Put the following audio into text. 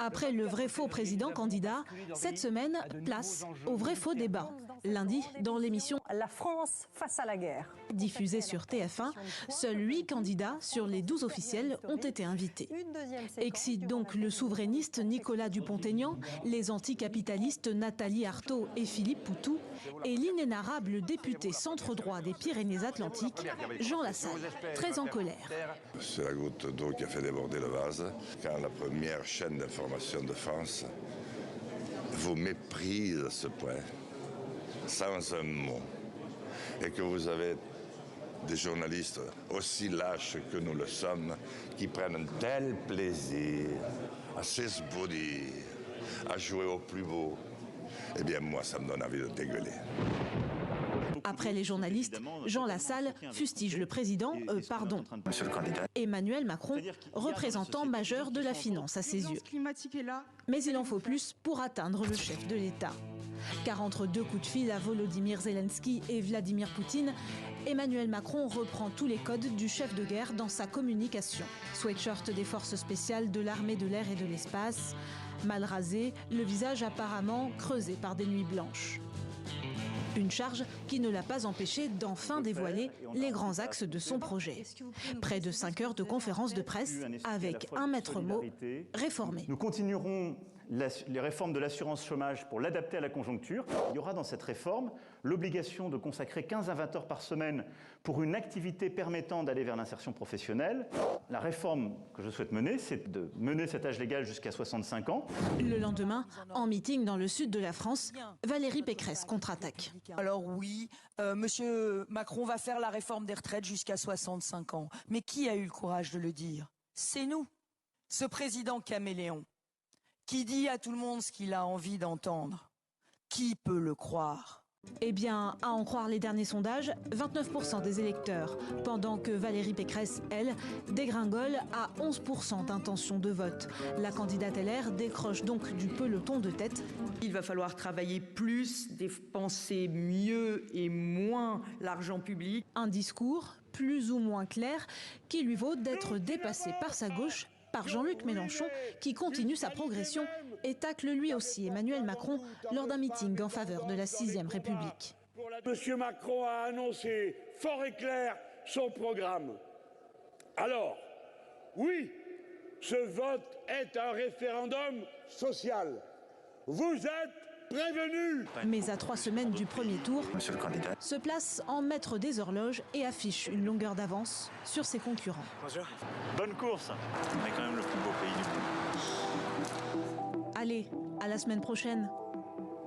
Après le vrai-faux président candidat, cette semaine, place au vrai-faux débat. Lundi, dans l'émission La France face à la guerre, diffusée sur TF1, seuls 8 candidats sur les 12 officiels ont été invités. Excitent donc le souverainiste Nicolas Dupont-Aignan, les anticapitalistes Nathalie Arthaud et Philippe Poutou, et l'inénarrable député centre-droit des Pyrénées-Atlantiques, Jean Lassalle, très en colère. C'est la goutte d'eau qui a fait déborder le vase. Quand la première chaîne d'information de France vous méprise à ce point, sans un mot, et que vous avez des journalistes aussi lâches que nous le sommes, qui prennent un tel plaisir à s'esbaudir, à jouer au plus beau, eh bien moi ça me donne envie de dégueuler. Après les journalistes, Jean Lassalle fustige le président, Emmanuel Macron, représentant majeur de la finance à ses yeux. Mais il en faut plus pour atteindre le chef de l'État. Car entre deux coups de fil à Volodymyr Zelensky et Vladimir Poutine, Emmanuel Macron reprend tous les codes du chef de guerre dans sa communication. Sweatshirt des forces spéciales de l'armée de l'air et de l'espace, mal rasé, le visage apparemment creusé par des nuits blanches. Une charge qui ne l'a pas empêché d'enfin dévoiler les grands axes de son projet. Près de 5 heures de conférence de presse avec un maître mot, réformer. Nous continuerons les réformes de l'assurance chômage pour l'adapter à la conjoncture. Il y aura dans cette réforme l'obligation de consacrer 15 à 20 heures par semaine pour une activité permettant d'aller vers l'insertion professionnelle. La réforme que je souhaite mener, c'est de mener cet âge légal jusqu'à 65 ans. Le lendemain, en meeting dans le sud de la France, Valérie Pécresse contre-attaque. Alors oui, Monsieur Macron va faire la réforme des retraites jusqu'à 65 ans. Mais qui a eu le courage de le dire? C'est nous. Ce président caméléon, qui dit à tout le monde ce qu'il a envie d'entendre. Qui peut le croire? Eh bien, à en croire les derniers sondages, 29% des électeurs, pendant que Valérie Pécresse, elle, dégringole à 11% d'intention de vote. La candidate LR décroche donc du peloton de tête. Il va falloir travailler plus, dépenser mieux et moins l'argent public. Un discours plus ou moins clair qui lui vaut d'être dépassé par sa gauche, par Jean-Luc Mélenchon, qui continue sa progression et tacle lui aussi Emmanuel Macron lors d'un meeting en faveur de la 6e République. Monsieur Macron a annoncé fort et clair son programme. Alors, oui, ce vote est un référendum social. Vous êtes prévenus. Mais à 3 semaines du premier tour, se place en maître des horloges et affiche une longueur d'avance sur ses concurrents. Bonjour. Bonne course. On est quand même le plus beau pays du monde. Allez, à la semaine prochaine.